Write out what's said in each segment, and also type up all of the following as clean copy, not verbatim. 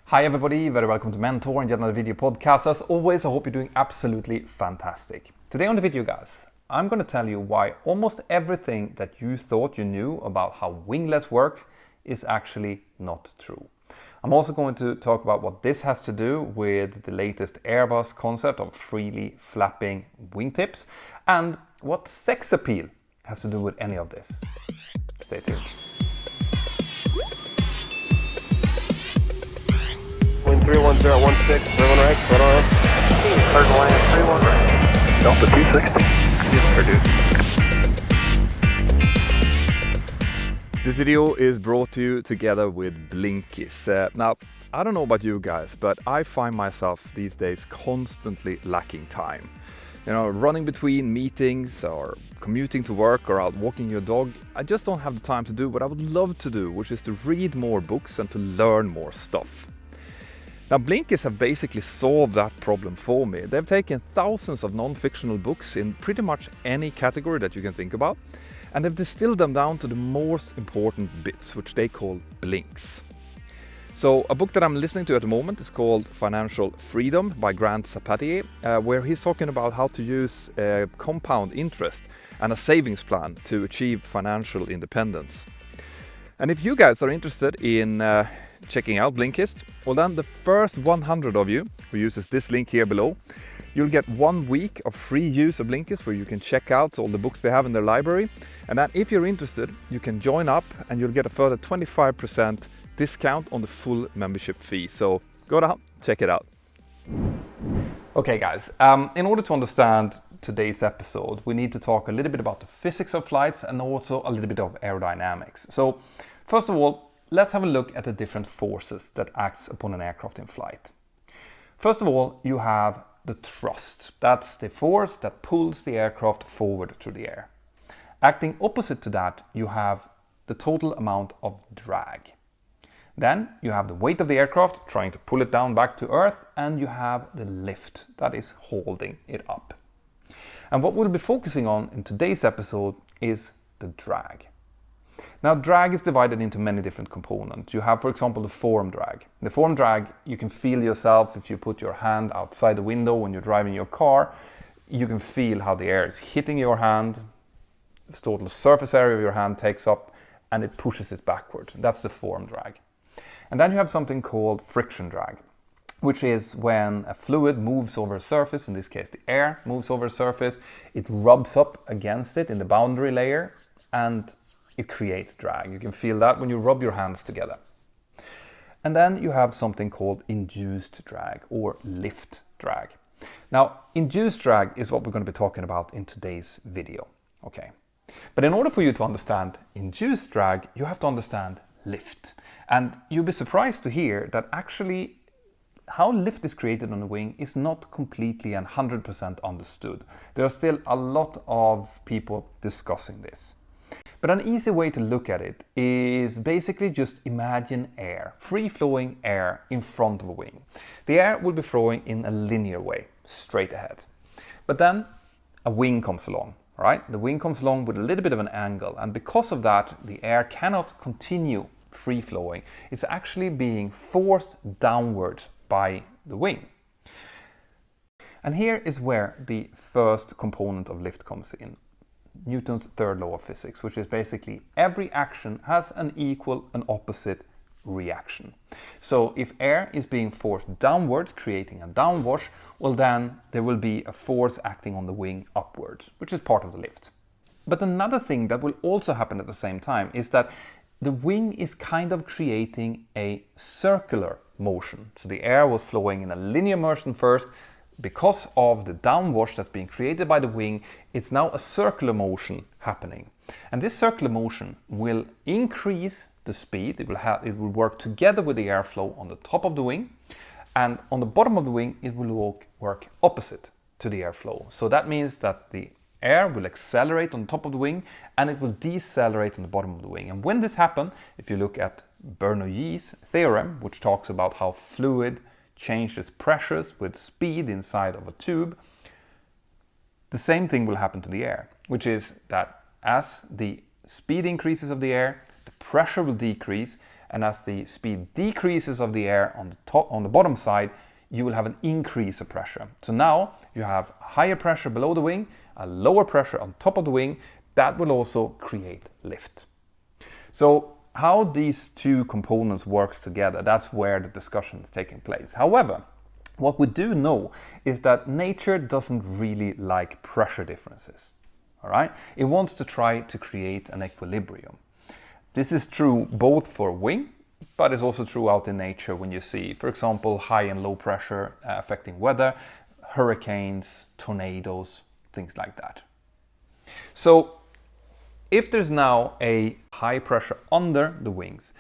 Hi everybody, very welcome to Mentor and yet another video podcast. As always, I hope you're doing absolutely fantastic. Today on the video, guys, I'm going to tell you why almost everything that you thought you knew about how winglets work is actually not true. I'm also going to talk about what this has to do with the latest Airbus concept of freely flapping wingtips and what sex appeal has to do with any of this. Stay tuned. Wind 31016, third one right, right on. Third land, 31 right. Delta 260. Yes, Purdue. This video is brought to you together with Blinkist. Now, I don't know about you guys, but I find myself these days constantly lacking time. You know, running between meetings or commuting to work or out walking your dog, I just don't have the time to do what I would love to do, which is to read more books and to learn more stuff. Now, Blinkist have basically solved that problem for me. They've taken thousands of non-fictional books in pretty much any category that you can think about, and they've distilled them down to the most important bits, which they call blinks. So a book that I'm listening to at the moment is called Financial Freedom by Grant Sapatier, where he's talking about how to use compound interest and a savings plan to achieve financial independence. And if you guys are interested in checking out Blinkist, well then the first 100 of you who uses this link here below, you'll get 1 week of free use of Blinkist where you can check out all the books they have in their library. And then if you're interested, you can join up and you'll get a further 25% discount on the full membership fee. So go down, check it out. Okay guys, in order to understand today's episode, we need to talk a little bit about the physics of flights and also a little bit of aerodynamics. So first of all, let's have a look at the different forces that acts upon an aircraft in flight. First of all, you have the thrust. That's the force that pulls the aircraft forward through the air. Acting opposite to that, you have the total amount of drag. Then you have the weight of the aircraft trying to pull it down back to earth, and you have the lift that is holding it up. And what we'll be focusing on in today's episode is the drag. Now, drag is divided into many different components. You have, for example, the form drag. The form drag, you can feel yourself if you put your hand outside the window when you're driving your car. You can feel how the air is hitting your hand. The total surface area of your hand takes up and it pushes it backward. That's the form drag. And then you have something called friction drag, which is when a fluid moves over a surface, in this case the air moves over a surface, it rubs up against it in the boundary layer and it creates drag. You can feel that when you rub your hands together. And then you have something called induced drag or lift drag. Now, induced drag is what we're going to be talking about in today's video. Okay. But in order for you to understand induced drag, you have to understand lift. And you'll be surprised to hear that actually how lift is created on the wing is not completely and 100% understood. There are still a lot of people discussing this. But an easy way to look at it is basically just imagine air, free-flowing air in front of a wing. The air will be flowing in a linear way, straight ahead. But then a wing comes along, right? The wing comes along with a little bit of an angle, and because of that, the air cannot continue free-flowing. It's actually being forced downwards by the wing. And here is where the first component of lift comes in. Newton's third law of physics, which is basically every action has an equal and opposite reaction. So if air is being forced downwards, creating a downwash, well then there will be a force acting on the wing upwards, which is part of the lift. But another thing that will also happen at the same time is that the wing is kind of creating a circular motion. So the air was flowing in a linear motion first. Because of the downwash that's being created by the wing, it's now a circular motion happening. And this circular motion will increase the speed. It will work together with the airflow on the top of the wing. And on the bottom of the wing, it will work opposite to the airflow. So that means that the air will accelerate on the top of the wing and it will decelerate on the bottom of the wing. And when this happens, if you look at Bernoulli's theorem, which talks about how fluid changes pressures with speed inside of a tube, the same thing will happen to the air, which is that as the speed increases of the air, the pressure will decrease and as the speed decreases of the air on the top, on the bottom side, you will have an increase of pressure. So now you have higher pressure below the wing, a lower pressure on top of the wing. That will also create lift. So how these two components works together, that's where the discussion is taking place. However, what we do know is that nature doesn't really like pressure differences. All right? It wants to try to create an equilibrium. This is true both for wing, but it's also true out in nature when you see, for example, high and low pressure affecting weather, hurricanes, tornadoes, things like that. So if there's now a high pressure under the wings,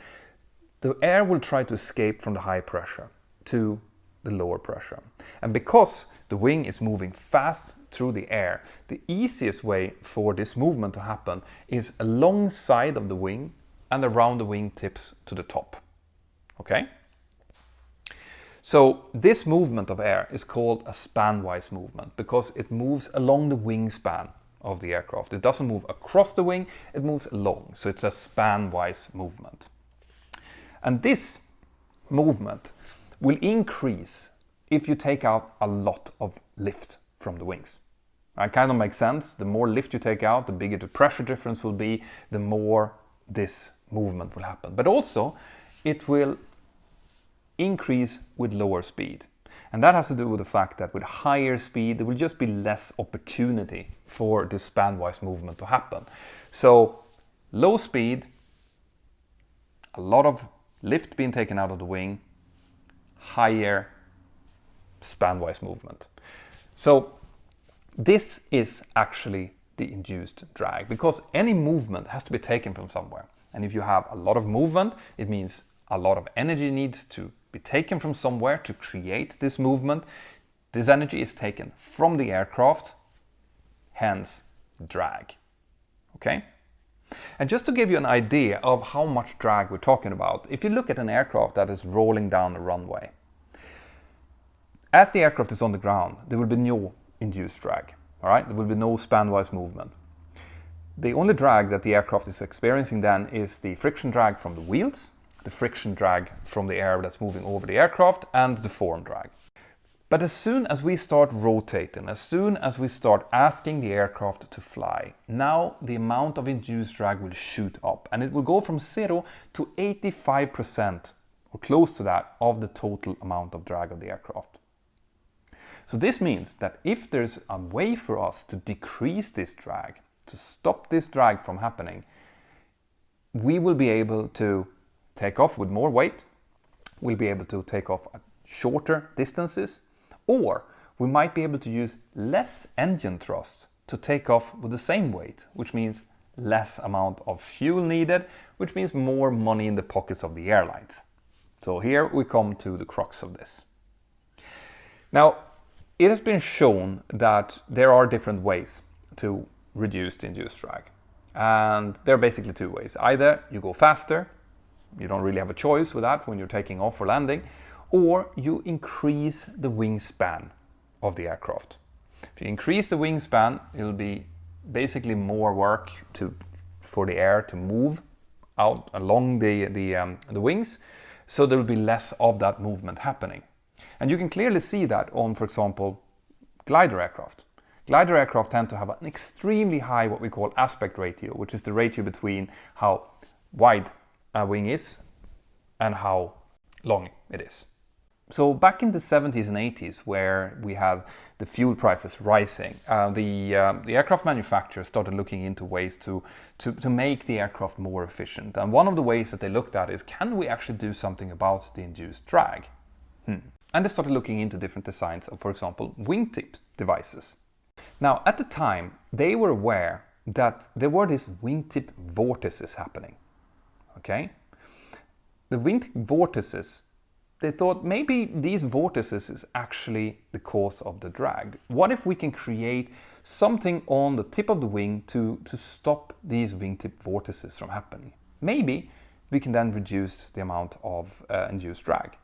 the air will try to escape from the high pressure to the lower pressure. And because the wing is moving fast through the air, the easiest way for this movement to happen is alongside of the wing and around the wingtips to the top. Okay? So this movement of air is called a spanwise movement because it moves along the wingspan of the aircraft. It doesn't move across the wing, it moves along. So it's a spanwise movement. And this movement will increase if you take out a lot of lift from the wings. It kind of makes sense. The more lift you take out, the bigger the pressure difference will be, the more this movement will happen. But also, it will increase with lower speed. And that has to do with the fact that with higher speed, there will just be less opportunity for this spanwise movement to happen. So, low speed, a lot of lift being taken out of the wing, higher spanwise movement. So this is actually the induced drag because any movement has to be taken from somewhere. And if you have a lot of movement, it means a lot of energy needs to be taken from somewhere to create this movement. This energy is taken from the aircraft, hence drag. Okay? And just to give you an idea of how much drag we're talking about, if you look at an aircraft that is rolling down the runway, as the aircraft is on the ground, there will be no induced drag. All right? There will be no spanwise movement. The only drag that the aircraft is experiencing then is the friction drag from the wheels, the friction drag from the air that's moving over the aircraft, and the form drag. But as soon as we start rotating, as soon as we start asking the aircraft to fly, now the amount of induced drag will shoot up and it will go from 0 to 85% or close to that of the total amount of drag of the aircraft. So this means that if there's a way for us to decrease this drag, to stop this drag from happening, we will be able to take off with more weight, we'll be able to take off at shorter distances, or we might be able to use less engine thrust to take off with the same weight, which means less amount of fuel needed, which means more money in the pockets of the airlines. So here we come to the crux of this. Now, it has been shown that there are different ways to reduce the induced drag. And there are basically two ways. Either you go faster, you don't really have a choice with that when you're taking off or landing, or you increase the wingspan of the aircraft. If you increase the wingspan, it'll be basically more work for the air to move out along the wings, so there will be less of that movement happening. And you can clearly see that on, for example, glider aircraft. Glider aircraft tend to have an extremely high, what we call aspect ratio, which is the ratio between how wide a wing is and how long it is. So back in the 70s and 80s, where we had the fuel prices rising, the aircraft manufacturers started looking into ways to make the aircraft more efficient. And one of the ways that they looked at is, can we actually do something about the induced drag? And they started looking into different designs of, for example, wingtip devices. Now, at the time, they were aware that there were these wingtip vortices happening. Okay? The wingtip vortices, they thought maybe these vortices is actually the cause of the drag. What if we can create something on the tip of the wing to stop these wingtip vortices from happening? Maybe we can then reduce the amount of induced drag.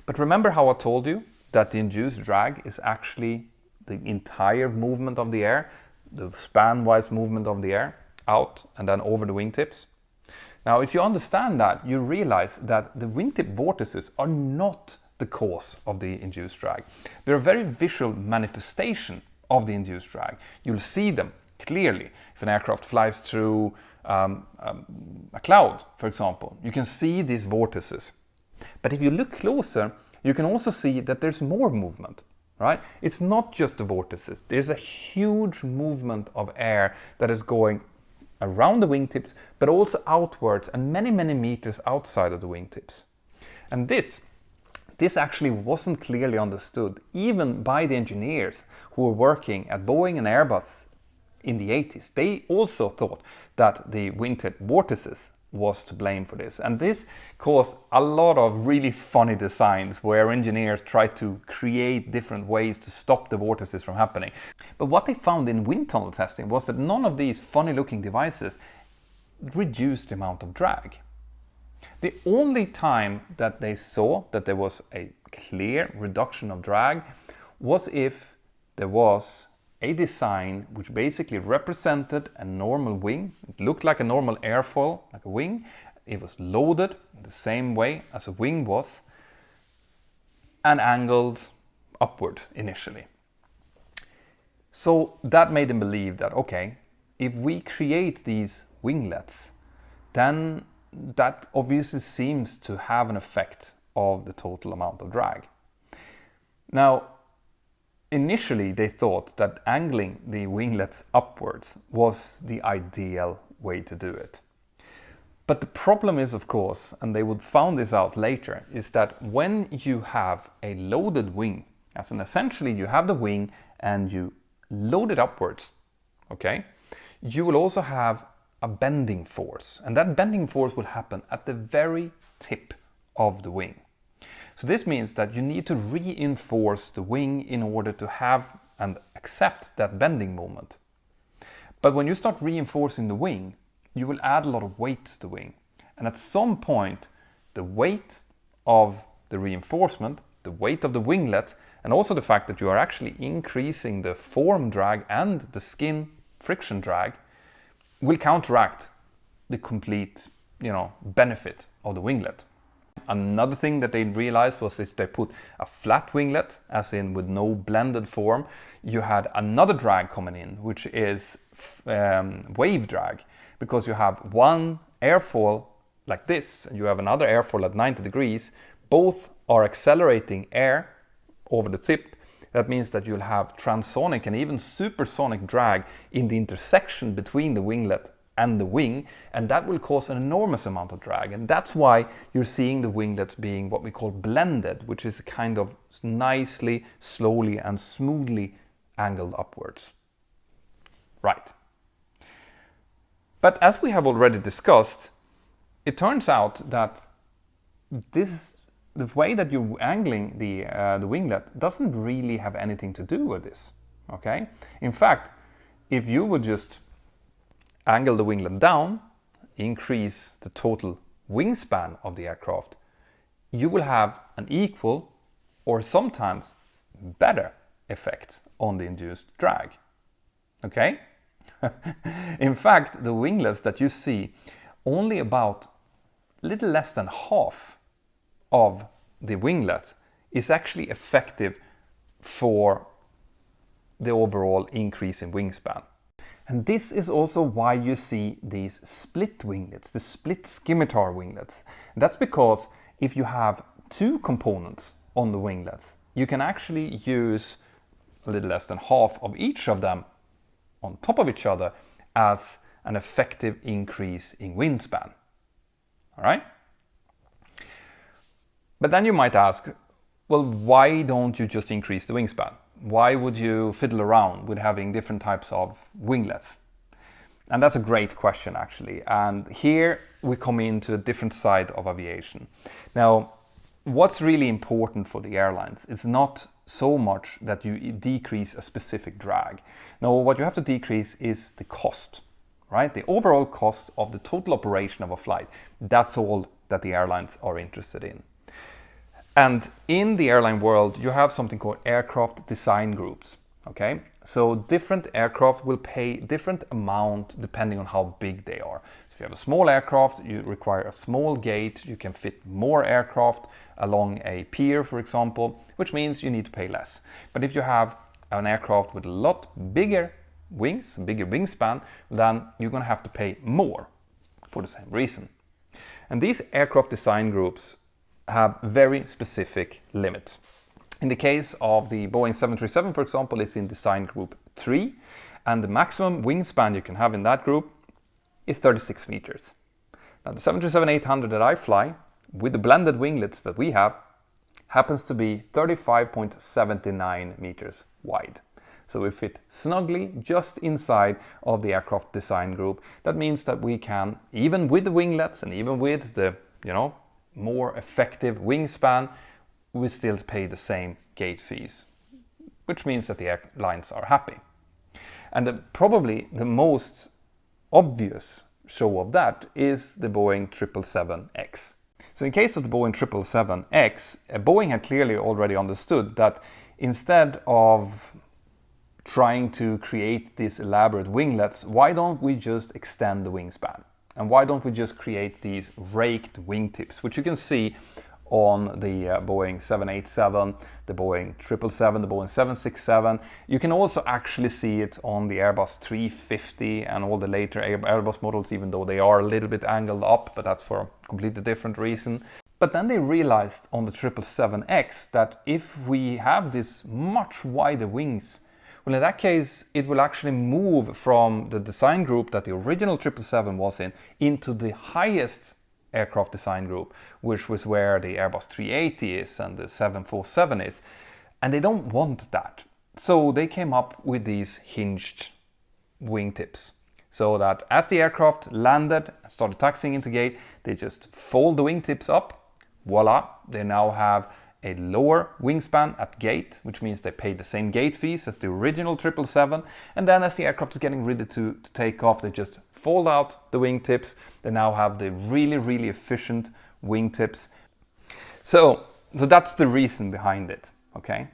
But remember how I told you that the induced drag is actually the entire movement of the air, the span-wise movement of the air out and then over the wingtips? Now, if you understand that, you realize that the wingtip vortices are not the cause of the induced drag. They're a very visual manifestation of the induced drag. You'll see them clearly if an aircraft flies through a cloud, for example. You can see these vortices. But if you look closer, you can also see that there's more movement, right? It's not just the vortices. There's a huge movement of air that is going around the wingtips, but also outwards and many, many meters outside of the wingtips. And this actually wasn't clearly understood even by the engineers who were working at Boeing and Airbus in the 80s. They also thought that the wingtip vortices was to blame for this. And this caused a lot of really funny designs where engineers tried to create different ways to stop the vortices from happening. But what they found in wind tunnel testing was that none of these funny looking devices reduced the amount of drag. The only time that they saw that there was a clear reduction of drag was if there was a design which basically represented a normal wing. It looked like a normal airfoil, like a wing. It was loaded in the same way as a wing was and angled upward initially. So that made them believe that, okay, if we create these winglets, then that obviously seems to have an effect of the total amount of drag. Now, initially they thought that angling the winglets upwards was the ideal way to do it. But the problem is, of course, and they would found this out later, is that when you have a loaded wing, as in essentially you have the wing and you load it upwards, okay, you will also have a bending force, and that bending force will happen at the very tip of the wing. So this means that you need to reinforce the wing in order to have and accept that bending moment. But when you start reinforcing the wing, you will add a lot of weight to the wing. And at some point, the weight of the reinforcement, the weight of the winglet, and also the fact that you are actually increasing the form drag and the skin friction drag will counteract the complete, benefit of the winglet. Another thing that they realized was if they put a flat winglet, as in with no blended form, you had another drag coming in, which is wave drag, because you have one airfoil like this, and you have another airfoil at 90 degrees. Both are accelerating air over the tip. That means that you'll have transonic and even supersonic drag in the intersection between the winglet and the wing, and that will cause an enormous amount of drag. And that's why you're seeing the winglets being what we call blended, which is a kind of nicely, slowly and smoothly angled upwards. Right. But as we have already discussed, it turns out that the way that you're angling the winglet doesn't really have anything to do with this. Okay? In fact, if you would just angle the winglet down, increase the total wingspan of the aircraft, you will have an equal or sometimes better effect on the induced drag. Okay? In fact, the winglets that you see, only about little less than half of the winglet is actually effective for the overall increase in wingspan. And this is also why you see these split winglets, the split scimitar winglets. That's because if you have two components on the winglets, you can actually use a little less than half of each of them on top of each other as an effective increase in wingspan. All right? But then you might ask, well, why don't you just increase the wingspan? Why would you fiddle around with having different types of winglets? And that's a great question, actually. And here we come into a different side of aviation. Now, what's really important for the airlines is not so much that you decrease a specific drag. No, what you have to decrease is the cost, right? The overall cost of the total operation of a flight. That's all that the airlines are interested in. And in the airline world, you have something called aircraft design groups, okay? So different aircraft will pay different amount depending on how big they are. So If you have a small aircraft, you require a small gate. You can fit more aircraft along a pier, for example, which means you need to pay less. But if you have an aircraft with a lot bigger wings, bigger wingspan, then you're going to have to pay more for the same reason. And these aircraft design groups have very specific limits. In the case of the Boeing 737, for example, it's in design group 3, and the maximum wingspan you can have in that group is 36 meters. Now the 737-800 that I fly, with the blended winglets that we have, happens to be 35.79 meters wide. So we fit snugly just inside of the aircraft design group. That means that we can, even with the winglets and even with the, more effective wingspan, we still pay the same gate fees, which means that the airlines are happy. And probably the most obvious show of that is the Boeing 777X. So in case of the Boeing 777X, Boeing had clearly already understood that instead of trying to create these elaborate winglets, why don't we just extend the wingspan? And why don't we just create these raked wingtips, which you can see on the Boeing 787, the Boeing 777, the Boeing 767. You can also actually see it on the Airbus 350 and all the later Airbus models, even though they are a little bit angled up, but that's for a completely different reason. But then they realized on the 777X that if we have this much wider wings, well, in that case, it will actually move from the design group that the original 777 was in into the highest aircraft design group, which was where the Airbus 380 is and the 747 is. And they don't want that. So they came up with these hinged wingtips. So that as the aircraft landed and started taxiing into gate, they just fold the wingtips up. Voila, they now have a lower wingspan at gate, which means they pay the same gate fees as the original 777. And then as the aircraft is getting ready to take off, they just fold out the wingtips. They now have the really, really efficient wingtips. So that's the reason behind it, okay?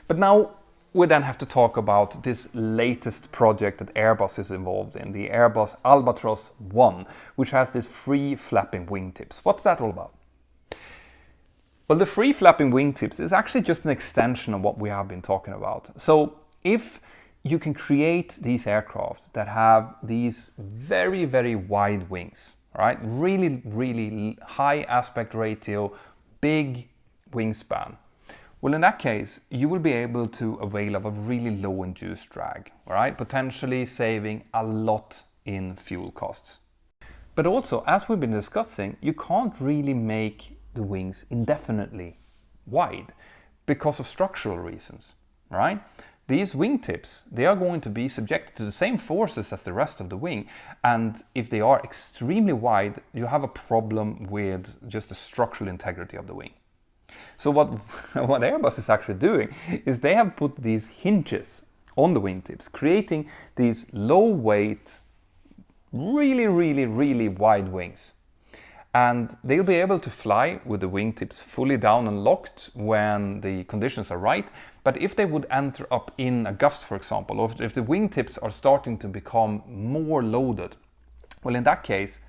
But now we then have to talk about this latest project that Airbus is involved in, the Airbus Albatros 1, which has this free flapping wingtips. What's that all about? Well, the free flapping wingtips is actually just an extension of what we have been talking about. So if you can create these aircraft that have these very, very wide wings, right? Really, really high aspect ratio, big wingspan. Well, in that case, you will be able to avail of a really low induced drag, right? Potentially saving a lot in fuel costs. But also, as we've been discussing, you can't really make the wings indefinitely wide because of structural reasons, right? These wingtips, they are going to be subjected to the same forces as the rest of the wing, and if they are extremely wide, you have a problem with just the structural integrity of the wing. So what Airbus is actually doing is they have put these hinges on the wingtips, creating these low weight, really, really, really wide wings. And they'll be able to fly with the wingtips fully down and locked when the conditions are right. But if they would enter up in a gust, for example, or if the wingtips are starting to become more loaded, well, in that case,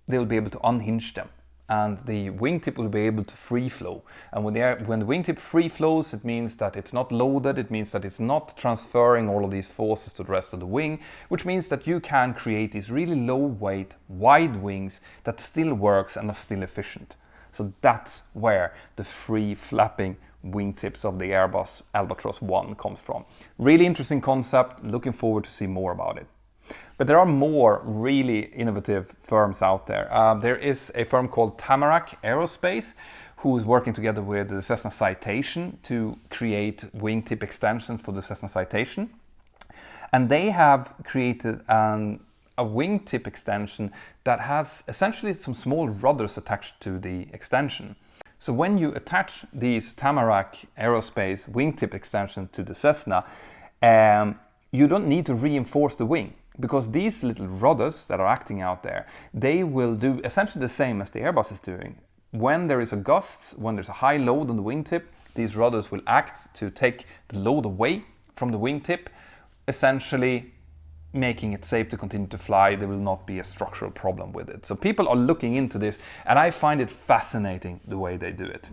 they'll be able to unhinge them. And the wingtip will be able to free flow. And when the wingtip free flows, it means that it's not loaded, it means that it's not transferring all of these forces to the rest of the wing, which means that you can create these really low weight, wide wings that still works and are still efficient. So that's where the free flapping wingtips of the Airbus Albatros 1 comes from. Really interesting concept, looking forward to see more about it. But there are more really innovative firms out there. There is a firm called Tamarack Aerospace who is working together with the Cessna Citation to create wingtip extensions for the Cessna Citation. And they have created a wingtip extension that has essentially some small rudders attached to the extension. So when you attach these Tamarack Aerospace wingtip extensions to the Cessna, you don't need to reinforce the wing. Because these little rudders that are acting out there, they will do essentially the same as the Airbus is doing. When there is a gust, when there's a high load on the wingtip, these rudders will act to take the load away from the wingtip, essentially making it safe to continue to fly. There will not be a structural problem with it. So people are looking into this, and I find it fascinating the way they do it.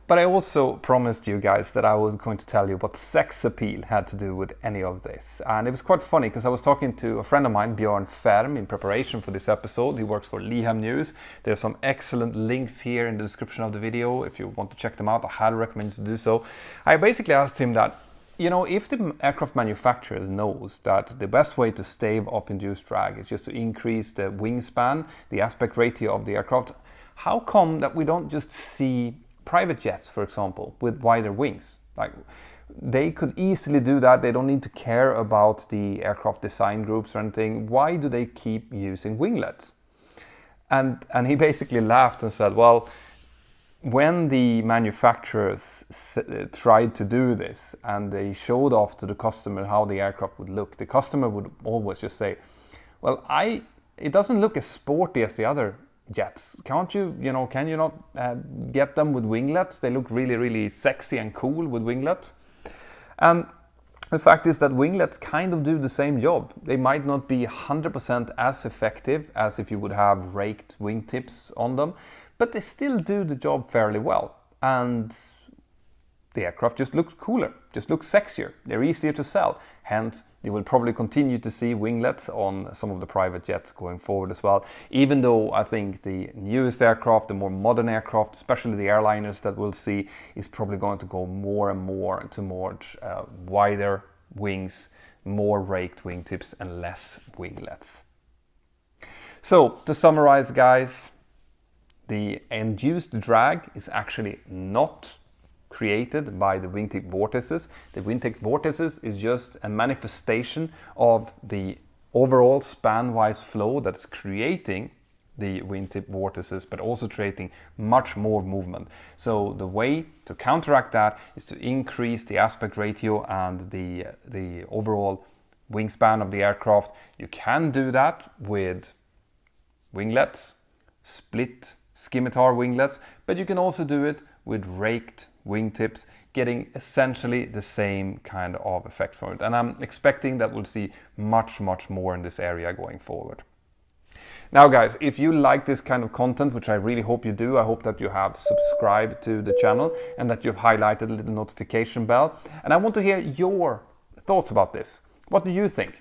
But I also promised you guys that I was going to tell you what sex appeal had to do with any of this. And it was quite funny because I was talking to a friend of mine, Björn Fehrm, in preparation for this episode. He works for Leham News. There's some excellent links here in the description of the video. If you want to check them out, I highly recommend you to do so. I basically asked him that, you know, if the aircraft manufacturers knows that the best way to stave off induced drag is just to increase the wingspan, the aspect ratio of the aircraft, how come that we don't just see private jets, for example, with wider wings? Like, they could easily do that. They don't need to care about the aircraft design groups or anything. Why do they keep using winglets? And he basically laughed and said, well, when the manufacturers tried to do this and they showed off to the customer how the aircraft would look, the customer would always just say, well, it doesn't look as sporty as the other jets. Can't you, can you not get them with winglets? They look really, really sexy and cool with winglets. And the fact is that winglets kind of do the same job. They might not be 100% as effective as if you would have raked wingtips on them, but they still do the job fairly well. And the aircraft just looks cooler, just looks sexier. They're easier to sell. Hence, you will probably continue to see winglets on some of the private jets going forward as well. Even though I think the newest aircraft, the more modern aircraft, especially the airliners that we'll see, is probably going to go more and more towards wider wings, more raked wingtips and less winglets. So, to summarize, guys, the induced drag is actually not created by the wingtip vortices. The wingtip vortices is just a manifestation of the overall span-wise flow that's creating the wingtip vortices, but also creating much more movement. So the way to counteract that is to increase the aspect ratio and the overall wingspan of the aircraft. You can do that with winglets, split scimitar winglets, but you can also do it with raked wingtips, getting essentially the same kind of effect from it. And I'm expecting that we'll see much more in this area going forward. Now guys, if you like this kind of content, which I really hope you do, I hope that you have subscribed to the channel and that you've highlighted a little notification bell. And I want to hear your thoughts about this. What do you think?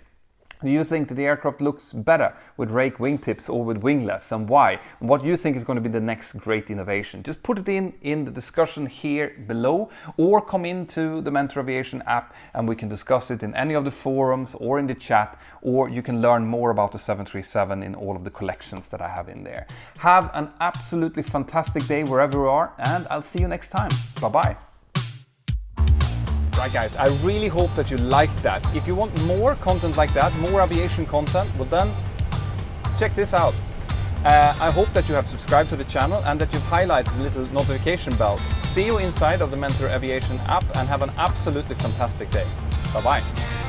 Do you think that the aircraft looks better with rake wingtips or with winglets, and why? And what do you think is going to be the next great innovation? Just put it in the discussion here below, or come into the Mentor Aviation app and we can discuss it in any of the forums or in the chat, or you can learn more about the 737 in all of the collections that I have in there. Have an absolutely fantastic day wherever you are, and I'll see you next time. Bye-bye. Right guys, I really hope that you liked that. If you want more content like that, more aviation content, well then check this out. I hope that you have subscribed to the channel and that you've highlighted the little notification bell. See you inside of the Mentor Aviation app and have an absolutely fantastic day. Bye bye.